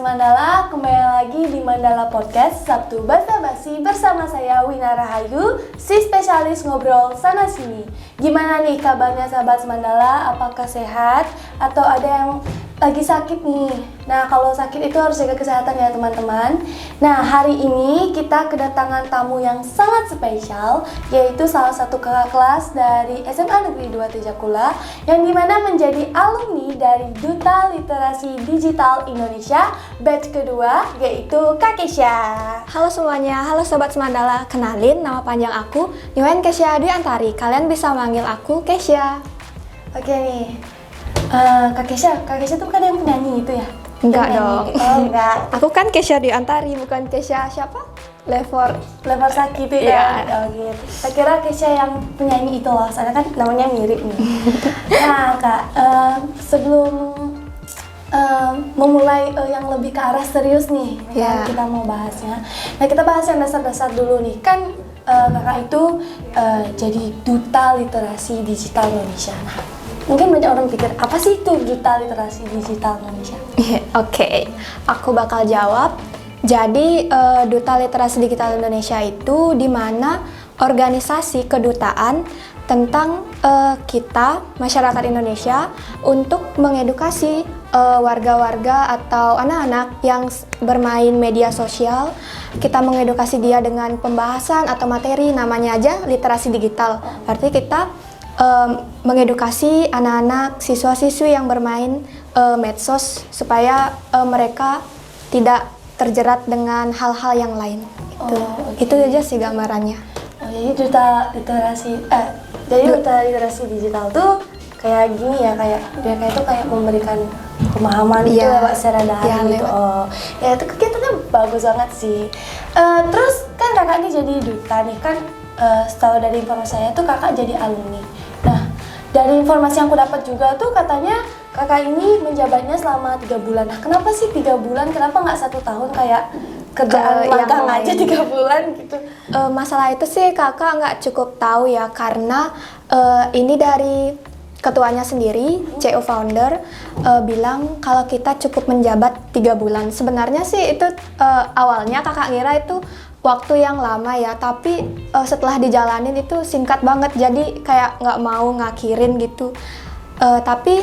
Mandala, kembali lagi di Mandala Podcast Sabtu Basa-Basi bersama saya Wina Rahayu, si spesialis ngobrol sana sini. Gimana nih kabarnya sahabat Mandala? Apakah sehat atau ada yang lagi sakit nih? Nah, kalau sakit itu harus jaga kesehatan ya teman-teman. Nah, hari ini kita kedatangan tamu yang sangat spesial, yaitu salah satu kakak kelas dari SMA Negeri 2 Tejakula yang dimana menjadi alumni dari Duta Literasi Digital Indonesia batch kedua, yaitu Kak Kesha. Halo semuanya, halo Sobat Semandala. Kenalin, nama panjang aku Niwen Kesha Dwi Antari. Kalian bisa manggil aku Kesha. Oke nih, Kak Kesha tuh kan yang penyanyi itu ya? Enggak Penyanyi. dong. Oh enggak. Aku kan Kesha Dwi Antari, bukan Kesha siapa? Lever Saki itu ya? Oh gitu. Saya kira Kesha yang penyanyi itu loh, soalnya kan namanya mirip nih. Nah Kak, sebelum memulai yang lebih ke arah serius nih, kan kita mau bahasnya. Nah kita bahas yang dasar-dasar dulu nih. Kan kakak itu jadi Duta Literasi Digital Indonesia. Nah, mungkin banyak orang pikir, apa sih itu Duta Literasi Digital Indonesia? Oke, aku bakal jawab. Jadi, Duta Literasi Digital Indonesia itu di mana organisasi kedutaan tentang kita, masyarakat Indonesia, untuk mengedukasi warga-warga atau anak-anak yang bermain media sosial. Kita mengedukasi dia dengan pembahasan atau materi, namanya aja literasi digital. Berarti kita mengedukasi anak-anak, siswa-siswi yang bermain medsos supaya mereka tidak terjerat dengan hal-hal yang lain. Itu aja sih gambarannya. Jadi Duta Literasi Digital tuh kayak gini ya, kayak itu kayak memberikan pemahaman itu lewat secara daring gitu. Ya itu kegiatannya bagus banget sih. Terus kan kakak ini jadi duta nih kan, setahu dari informasi saya tuh kakak jadi alumni. Nah, dari informasi yang aku dapat juga tuh katanya kakak ini menjabatnya selama 3 bulan. Nah, kenapa sih 3 bulan? Kenapa nggak 1 tahun kayak kerjaan magang aja 3 bulan gitu? Masalah itu sih kakak nggak cukup tahu ya, karena ini dari ketuanya sendiri, CEO founder, bilang kalau kita cukup menjabat 3 bulan. Sebenarnya sih itu awalnya kakak ngira itu waktu yang lama ya, tapi setelah dijalanin itu singkat banget, jadi kayak nggak mau ngakhirin gitu. Tapi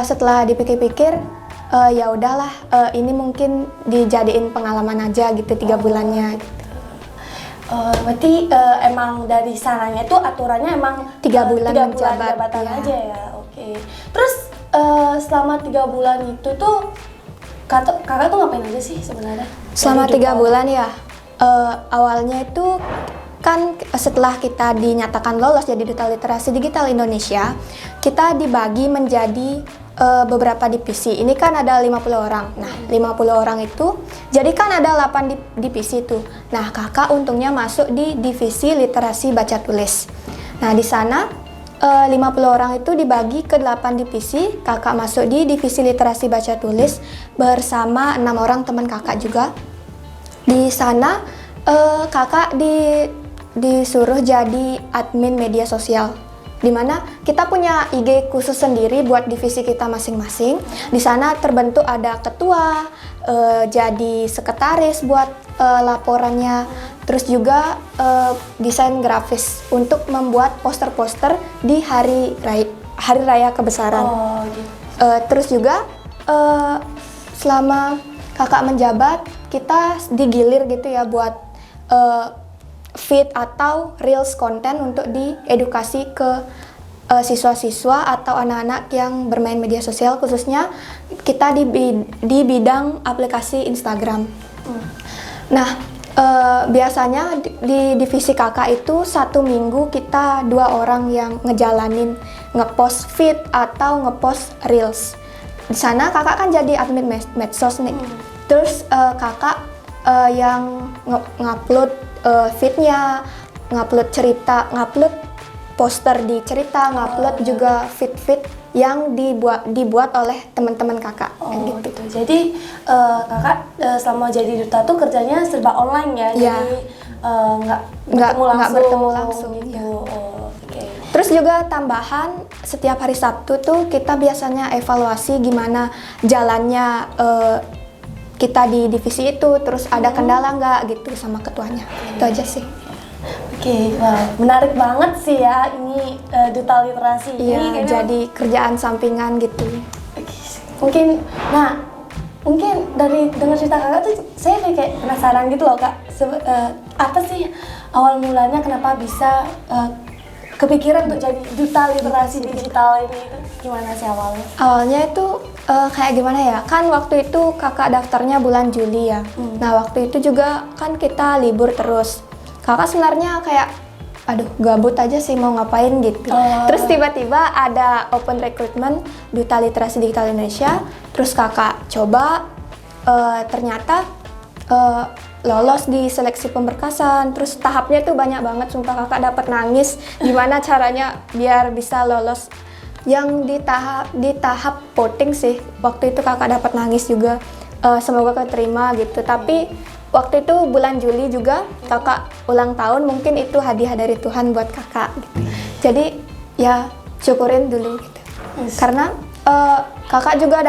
setelah dipikir-pikir, ya udahlah, ini mungkin dijadiin pengalaman aja gitu 3 bulannya. Gitu. Berarti emang dari sananya tuh aturannya emang 3 bulan jabatan aja ya. Oke. Terus selama 3 bulan itu tuh kakak tuh ngapain aja sih sebenarnya? Selama 3 bulan ya, awalnya itu kan setelah kita dinyatakan lolos jadi Duta Literasi Digital Indonesia, kita dibagi menjadi beberapa divisi. Ini kan ada 50 orang. Nah, 50 orang itu, jadi kan ada 8 divisi tuh. Nah, kakak untungnya masuk di divisi literasi baca tulis. Nah, di sana 50 orang itu dibagi ke 8 divisi. Kakak masuk di divisi literasi baca tulis bersama 6 orang teman kakak juga. Di sana kakak disuruh jadi admin media sosial, dimana kita punya IG khusus sendiri buat divisi kita masing-masing. Di sana terbentuk ada ketua, jadi sekretaris buat laporannya, terus juga desain grafis untuk membuat poster-poster di hari raya kebesaran. Terus juga selama kakak menjabat, kita digilir gitu ya buat feed atau reels konten untuk diedukasi ke siswa-siswa atau anak-anak yang bermain media sosial, khususnya kita di bidang aplikasi Instagram. Nah, biasanya di divisi kakak itu 1 minggu kita 2 orang yang ngejalanin ngepost feed atau ngepost reels. Di sana kakak kan jadi admin medsos nih. Terus kakak yang ngupload feednya, ngupload cerita, ngupload poster di cerita, ngupload juga feed yang dibuat oleh teman-teman kakak. Gitu. Jadi kakak selama jadi duta tuh kerjanya serba online ya, jadi nggak bertemu langsung gitu. Terus juga tambahan, setiap hari Sabtu tuh kita biasanya evaluasi gimana jalannya kita di divisi itu, terus ada kendala nggak gitu sama ketuanya. Itu aja sih. Oke, wah, menarik banget sih ya ini duta literasi ini. Iya, jadi kerjaan sampingan gitu. Mungkin, mungkin dari dengar cerita kakak tuh saya kayak penasaran gitu loh kak. Apa sih awal mulanya kenapa bisa kepikiran untuk jadi duta literasi digital ini? Itu gimana sih awalnya? Awalnya itu kayak gimana ya? Kan waktu itu kakak daftarnya bulan Juli ya. Nah waktu itu juga kan kita libur terus. Kakak sebenarnya kayak, aduh gabut aja sih mau ngapain gitu. Terus tiba-tiba ada open recruitment Duta Literasi Digital Indonesia. Terus kakak coba, ternyata lolos di seleksi pemberkasan. Terus tahapnya tuh banyak banget, sumpah kakak dapat nangis. Gimana caranya biar bisa lolos? Yang di tahap voting sih, waktu itu kakak dapat nangis juga. Semoga keterima gitu. Tapi waktu itu bulan Juli juga kakak ulang tahun, mungkin itu hadiah dari Tuhan buat kakak gitu. Jadi ya syukurin dulu gitu. Karena kakak juga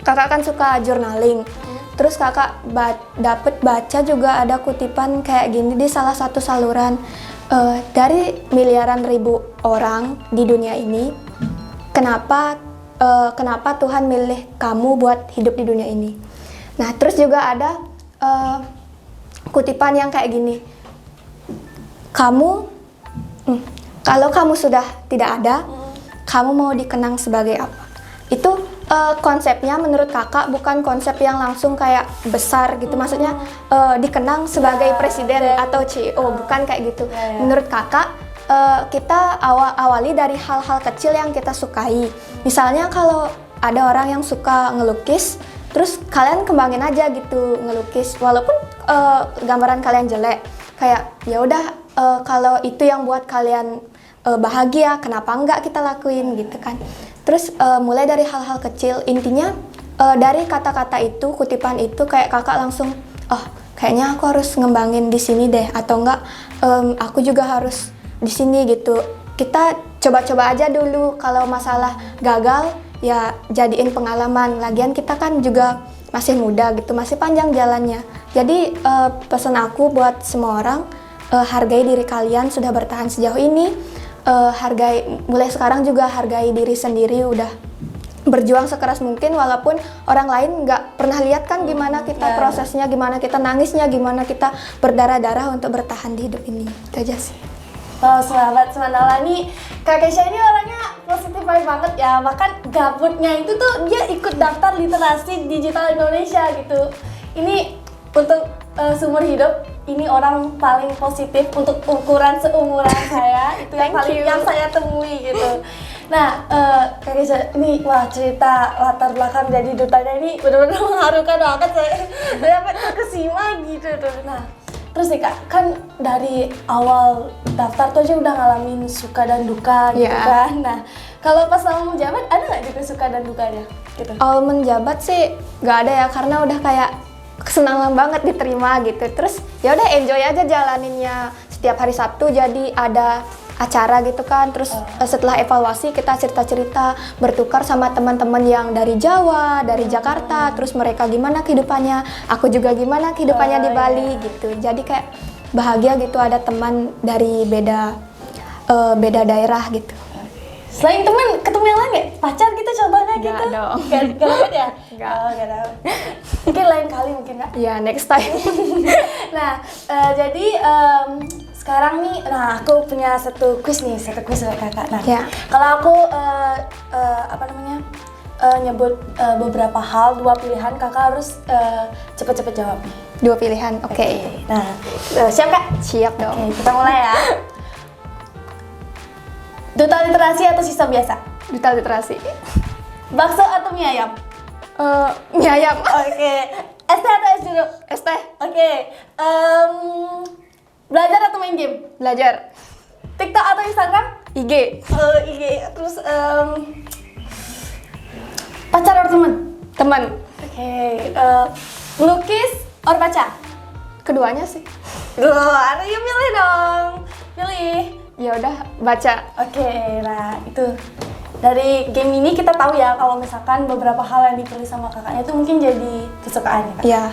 kakak kan suka journaling. Terus kakak dapat baca juga ada kutipan kayak gini di salah satu saluran, dari miliaran ribu orang di dunia ini, kenapa Tuhan milih kamu buat hidup di dunia ini. Nah terus juga ada kutipan yang kayak gini, kalau kamu sudah tidak ada, kamu mau dikenang sebagai apa? Itu konsepnya menurut kakak bukan konsep yang langsung kayak besar gitu, maksudnya dikenang sebagai presiden atau CEO, bukan kayak gitu. Menurut kakak, kita awali dari hal-hal kecil yang kita sukai. Misalnya kalau ada orang yang suka ngelukis, terus kalian kembangin aja gitu ngelukis, walaupun gambaran kalian jelek, kayak ya udah kalau itu yang buat kalian bahagia, kenapa enggak kita lakuin gitu kan. Terus mulai dari hal-hal kecil, intinya dari kata-kata itu, kutipan itu kayak kakak langsung, oh kayaknya aku harus ngembangin di sini deh, atau enggak aku juga harus di sini gitu. Kita coba-coba aja dulu, kalau masalah gagal ya jadiin pengalaman. Lagian kita kan juga masih muda gitu, masih panjang jalannya. Jadi pesan aku buat semua orang, hargai diri kalian sudah bertahan sejauh ini. Mulai sekarang juga hargai diri sendiri, udah berjuang sekeras mungkin, walaupun orang lain nggak pernah lihat kan gimana kita prosesnya, gimana kita nangisnya, gimana kita berdarah-darah untuk bertahan di hidup ini. Itu aja sih. Wow, sahabat Semandala nih, Kak Kesha ini orangnya positif vibe banget ya. Bahkan gabutnya itu tuh dia ikut daftar literasi digital Indonesia gitu. Ini untuk seumur hidup, ini orang paling positif untuk ukuran seumuran saya. Itu yang saya temui gitu. Nah, Kak Kesha, ini wah cerita latar belakang jadi dutanya ini benar-benar mengharukan banget saya. Saya sampai terkesima gitu tuh. Nah, terus nih Kak, kan dari awal daftar tuh aja udah ngalamin suka dan duka gitu kan. Nah, kalau pas awal menjabat ada nggak juga suka dan dukanya gitu? Awal menjabat sih nggak ada ya, karena udah kayak kesenangan banget diterima gitu. Terus ya udah enjoy aja jalaninnya. Setiap hari Sabtu jadi ada acara gitu kan. Terus setelah evaluasi kita cerita-cerita, bertukar sama teman-teman yang dari Jawa, dari Jakarta. Terus mereka gimana kehidupannya, aku juga gimana kehidupannya di Bali gitu. Jadi kayak bahagia gitu ada teman dari beda daerah gitu. Selain teman, ketemu yang lain nggak? Pacar gitu contohnya gitu? Nggak dong. Nggak dapet ya? Nggak. Oh, nggak dapet. Mungkin lain kali mungkin Kak? Ya, next time. Nah, jadi sekarang nih, aku punya satu quiz buat kakak. Nah, kalau aku nyebut beberapa hal, 2 pilihan, kakak harus cepet-cepet jawab. 2 pilihan, oke. Nah, siap Kak? Siap dong. Oke, kita mulai ya. Duta literasi atau siswa biasa? Duta literasi. Bakso atau mie ayam? Mie ayam. Oke. ST atau es jeruk? ST. Oke. Belajar atau main game? Belajar. TikTok atau Instagram? IG. IG. Terus pacar atau teman? Teman. Oke. Melukis atau baca? Keduanya sih. Ayo pilih dong. Pilih. Ya udah baca. Oke, nah itu dari game ini kita tahu ya kalau misalkan beberapa hal yang dipilih sama kakaknya itu mungkin jadi kesukaan ya, Kak? Ya,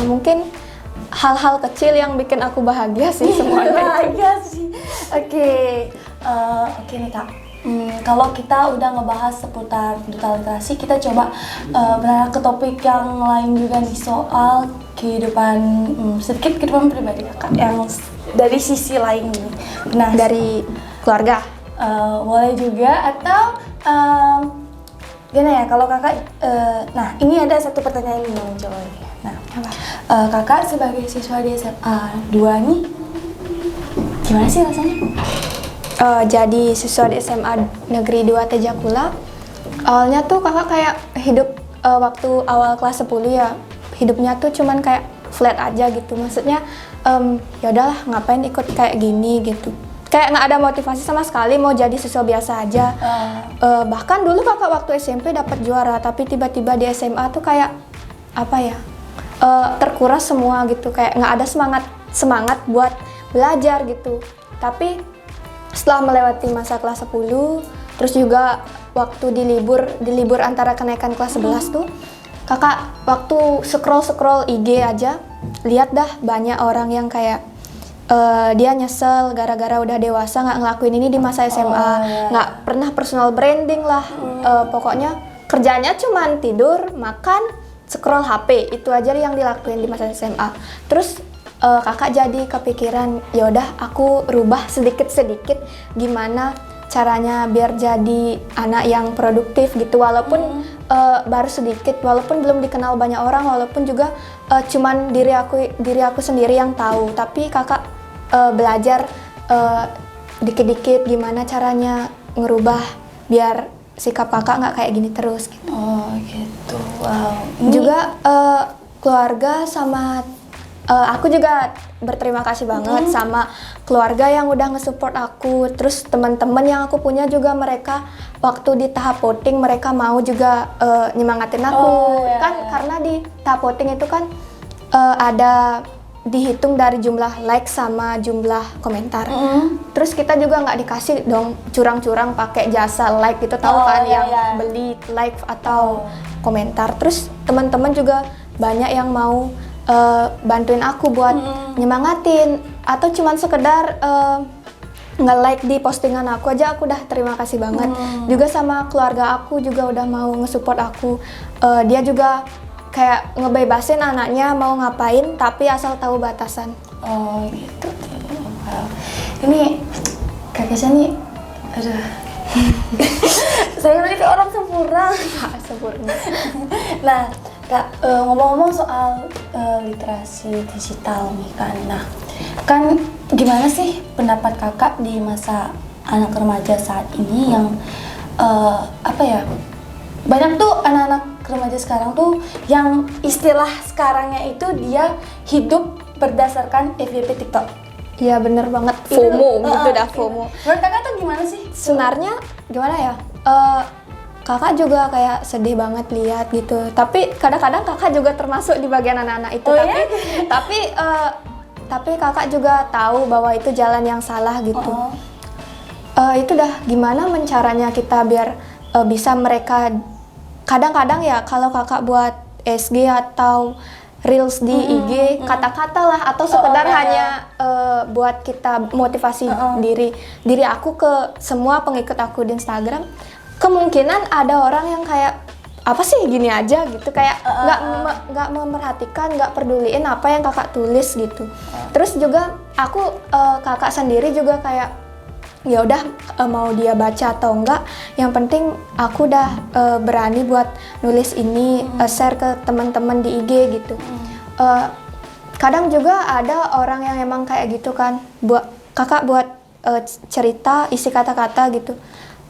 mungkin hal-hal kecil yang bikin aku bahagia sih semuanya. Bahagia sih. Oke, oke nih Kak. Kalau kita udah ngebahas seputar duta literasi, kita coba beralih ke topik yang lain juga nih, soal kehidupan, sedikit kehidupan pribadi Kakak yang dari sisi lain nih. Nah, Dari keluarga. boleh juga atau gimana ya kalau Kakak, nah ini ada satu pertanyaan yang muncul lagi. Nah, Kakak sebagai siswa di SMA 2 nih, gimana sih rasanya? Jadi siswa di SMA Negeri 2 Tejakula, awalnya tuh kakak kayak hidup waktu awal kelas 10 ya, hidupnya tuh cuman kayak flat aja gitu. Maksudnya ya udahlah ngapain ikut kayak gini gitu. Kayak nggak ada motivasi sama sekali mau jadi siswa biasa aja. Bahkan dulu kakak waktu SMP dapat juara, tapi tiba-tiba di SMA tuh kayak apa ya, terkuras semua gitu, kayak nggak ada semangat buat belajar gitu. Tapi setelah melewati masa kelas 10, terus juga waktu di libur antara kenaikan kelas 11 tuh, kakak waktu scroll IG aja, lihat dah banyak orang yang kayak dia nyesel gara-gara udah dewasa nggak ngelakuin ini di masa SMA, nggak pernah personal branding lah, pokoknya kerjanya cuman tidur, makan, scroll HP, itu aja yang dilakuin di masa SMA. Terus kakak jadi kepikiran, yaudah aku rubah sedikit-sedikit gimana caranya biar jadi anak yang produktif gitu, walaupun baru sedikit, walaupun belum dikenal banyak orang, walaupun juga cuman diri aku sendiri yang tahu, tapi kakak belajar dikit-dikit gimana caranya ngerubah biar sikap kakak nggak kayak gini terus gitu. Oh gitu, wow. Juga keluarga sama aku juga berterima kasih banget sama keluarga yang udah nge-support aku. Terus teman-teman yang aku punya juga, mereka waktu di tahap voting mereka mau juga nyemangatin aku. Karena di tahap voting itu kan ada dihitung dari jumlah like sama jumlah komentar. Terus kita juga nggak dikasih dong curang-curang pakai jasa like gitu, tahu kan yang beli like atau komentar. Terus teman-teman juga banyak yang mau bantuin aku buat nyemangatin, atau cuman sekedar nge-like di postingan aku aja, aku udah terima kasih banget. Juga sama keluarga aku juga udah mau nge-support aku. Dia juga kayak ngebebasin anaknya mau ngapain tapi asal tahu batasan. Oh gitu. Wow. Ini Kak Kesha nih, aduh. Saya berarti kayak orang sempurna. Sempurna. Nah, Kak, ngomong-ngomong soal literasi digital nih kan, nah kan gimana sih pendapat kakak di masa anak remaja saat ini yang apa ya, banyak tuh anak-anak remaja sekarang tuh yang istilah sekarangnya itu dia hidup berdasarkan FYP TikTok. Iya bener banget, FOMO gitu dah, FOMO. Menurut kakak tuh gimana sih? Sebenarnya gimana ya, kakak juga kayak sedih banget lihat gitu. Tapi kadang-kadang kakak juga termasuk di bagian anak-anak itu. Tapi kakak juga tahu bahwa itu jalan yang salah gitu. Itu dah gimana caranya kita biar bisa mereka, kadang-kadang ya kalau kakak buat SG atau Reels di IG, kata-kata lah atau sekedar hanya buat kita motivasi diri aku ke semua pengikut aku di Instagram. Kemungkinan ada orang yang kayak apa sih gini aja gitu, kayak nggak memerhatikan, nggak peduliin apa yang kakak tulis gitu. Terus juga aku kakak sendiri juga kayak ya udah mau dia baca atau enggak, yang penting aku udah berani buat nulis ini, share ke teman-teman di IG gitu. Kadang juga ada orang yang emang kayak gitu kan, kakak buat cerita isi kata-kata gitu.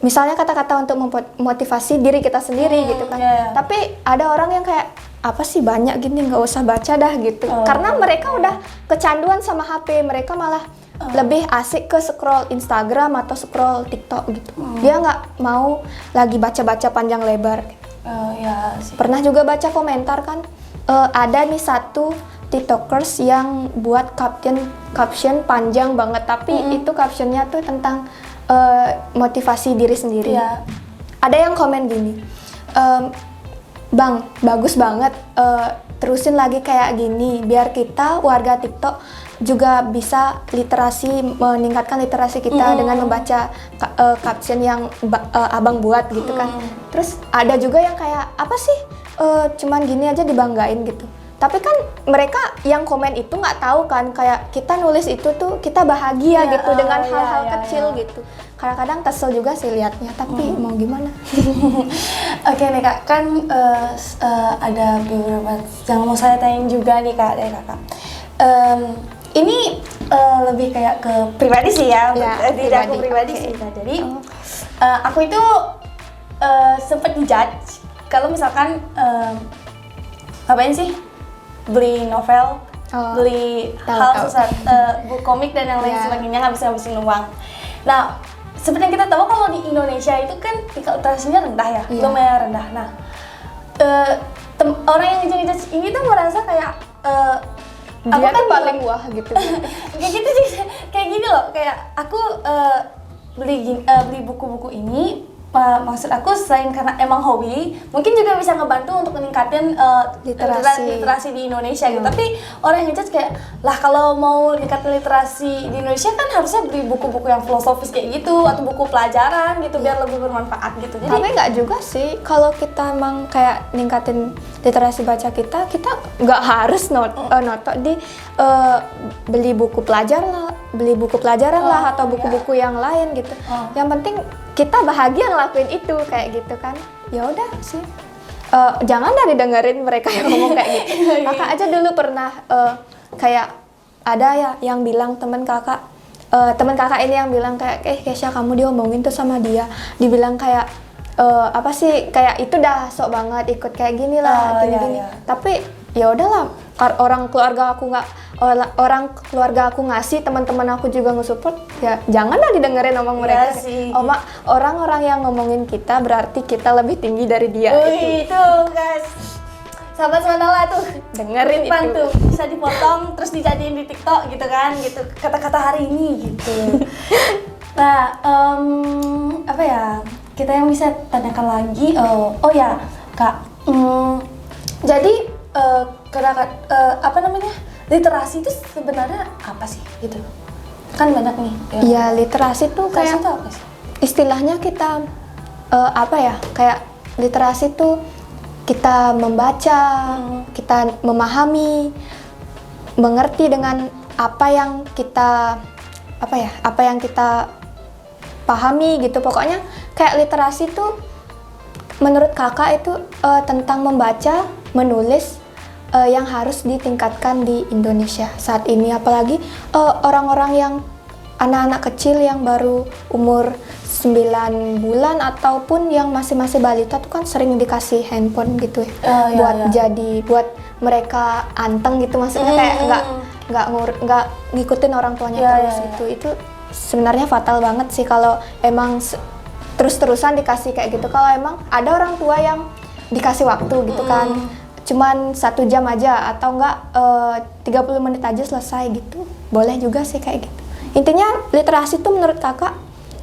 Misalnya kata-kata untuk memotivasi diri kita sendiri gitu kan. Tapi ada orang yang kayak apa sih banyak gini, nggak usah baca dah gitu. Karena mereka udah kecanduan sama HP, mereka malah lebih asik ke scroll Instagram atau scroll TikTok gitu. Dia nggak mau lagi baca-baca panjang lebar. Pernah juga baca komentar kan, ada nih satu TikTokers yang buat caption panjang banget, tapi itu captionnya tuh tentang motivasi diri sendiri. ada yang komen gini, Bang, bagus banget, terusin lagi kayak gini biar kita warga TikTok juga bisa meningkatkan literasi kita dengan membaca caption yang abang buat gitu kan. Terus ada juga yang kayak apa sih, cuman gini aja dibanggain gitu. Tapi kan mereka yang komen itu nggak tahu kan kayak kita nulis itu tuh kita bahagia gitu dengan hal-hal kecil gitu. Kadang-kadang kesel juga sih liatnya, tapi mau gimana? Oke nih Kak, kan ada beberapa yang mau saya tanya juga nih Kak dari Kakak. Ini lebih kayak ke pribadi sih ya, tidak aku pribadi sih. Nah, jadi aku itu sempat dijudge kalau misalkan ngapain sih beli novel, beli buku komik dan yang lain sebagainya, ngabisin uang. Nah, seperti yang kita tahu kalau di Indonesia itu kan tingkat literasinya rendah ya, lumayan rendah. Nah, orang yang ngejudge ini tuh merasa kayak dia kan paling wah gitu. Kayak gitu sih, kayak gini loh, kayak aku beli buku-buku ini. Maksud aku selain karena emang hobi, mungkin juga bisa ngebantu untuk meningkatin literasi di Indonesia gitu. Tapi orang yang ngejudge kayak, lah kalau mau ningkatin literasi di Indonesia kan harusnya beli buku-buku yang filosofis kayak gitu atau buku pelajaran gitu biar lebih bermanfaat gitu. Jadi tapi nggak juga sih, kalau kita emang kayak ningkatin literasi baca kita nggak harus beli buku pelajaran lah atau buku-buku yang lain gitu. Yang penting kita bahagia ngelakuin itu kayak gitu kan. Ya udah sih. Jangan didengerin mereka yang ngomong kayak gitu. Kakak aja dulu pernah kayak ada ya yang bilang temen kakak ini yang bilang kayak Kesha kamu diomongin tuh sama dia. Dibilang kayak apa sih kayak itu dah sok banget ikut kayak gini lah gini-gini. Tapi ya udahlah, orang keluarga aku ngasih, teman-teman aku juga nge-support, ya janganlah didengerin omong mereka. Orang-orang yang ngomongin kita berarti kita lebih tinggi dari dia. Itu guys, sahabat Mandala tuh dengerin itu tuh bisa dipotong terus dijadiin di TikTok gitu kan, gitu kata-kata hari ini gitu. Nah, apa ya, kita yang bisa tanyakan lagi, Kak, jadi apa namanya, literasi itu sebenarnya apa sih gitu? Kan banyak nih. Iya, literasi tuh kayak apa sih? Istilahnya kita kayak literasi tuh kita membaca, kita memahami, mengerti dengan apa yang kita pahami gitu. Pokoknya kayak literasi tuh menurut kakak itu tentang membaca, menulis yang harus ditingkatkan di Indonesia saat ini, apalagi orang-orang yang anak-anak kecil yang baru umur 9 bulan ataupun yang masih balita tuh kan sering dikasih handphone gitu ya, buat mereka anteng gitu, maksudnya kayak nggak ngikutin orang tuanya terus gitu. Itu sebenarnya fatal banget sih kalau emang terus-terusan dikasih kayak gitu. Kalau emang ada orang tua yang dikasih waktu gitu kan, cuman 1 jam aja atau enggak 30 menit aja selesai gitu, boleh juga sih kayak gitu. Intinya literasi itu menurut kakak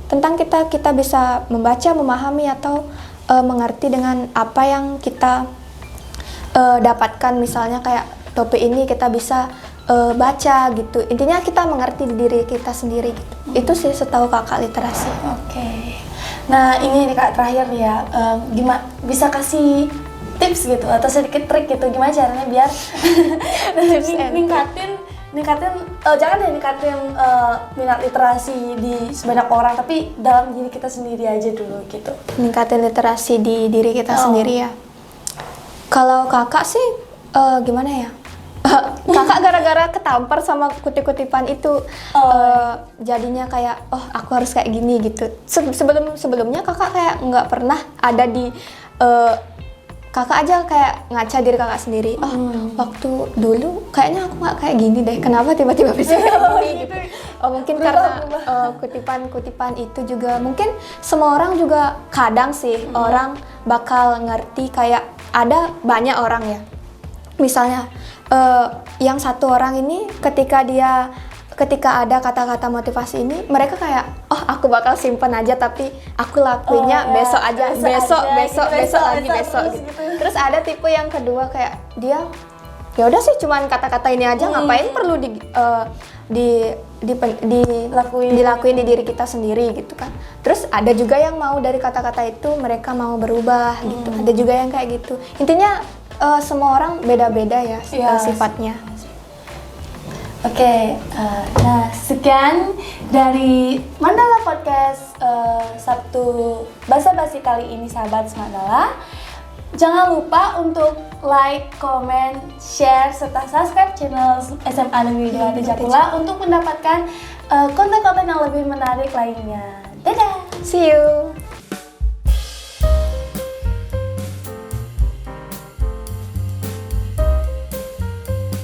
tentang kita bisa membaca, memahami atau mengerti dengan apa yang kita dapatkan. Misalnya kayak topik ini kita bisa baca gitu, intinya kita mengerti diri kita sendiri gitu. Itu sih setahu kakak literasi. Oke. Nah ini nih Kak, terakhir ya, gimana bisa kasih tips gitu atau sedikit trik gitu gimana caranya biar ningkatin minat literasi di sebanyak orang, tapi dalam diri kita sendiri aja dulu gitu. Ningkatin literasi di diri kita sendiri ya. Kalau kakak sih gimana ya? Kakak gara-gara ketampar sama kutip-kutipan itu jadinya kayak aku harus kayak gini gitu. Sebelumnya kakak kayak nggak pernah ada di kakak aja kayak ngaca diri kakak sendiri. Waktu dulu kayaknya aku nggak kayak gini deh. Kenapa tiba-tiba bisa kayak gini gitu? Mungkin karena kutipan-kutipan itu juga mungkin semua orang juga kadang sih orang bakal ngerti kayak ada banyak orang ya. Misalnya yang satu orang ini ketika ketika ada kata-kata motivasi ini, mereka kayak, oh aku bakal simpen aja tapi aku lakuinnya besok aja, besok lagi gitu. Terus ada tipe yang kedua kayak dia, ya udah sih cuman kata-kata ini aja, ngapain perlu dilakuin di diri kita sendiri gitu kan. Terus ada juga yang mau dari kata-kata itu mereka mau berubah gitu. Ada juga yang kayak gitu. Intinya semua orang beda-beda ya sifatnya. Oke, nah sekian dari Mandala Podcast Sabtu Basa-basi kali ini sahabat Mandala. Jangan lupa untuk like, comment, share, serta subscribe channel SMA Negeri 2 Tejapula untuk mendapatkan konten-konten yang lebih menarik lainnya. Dadah! See you!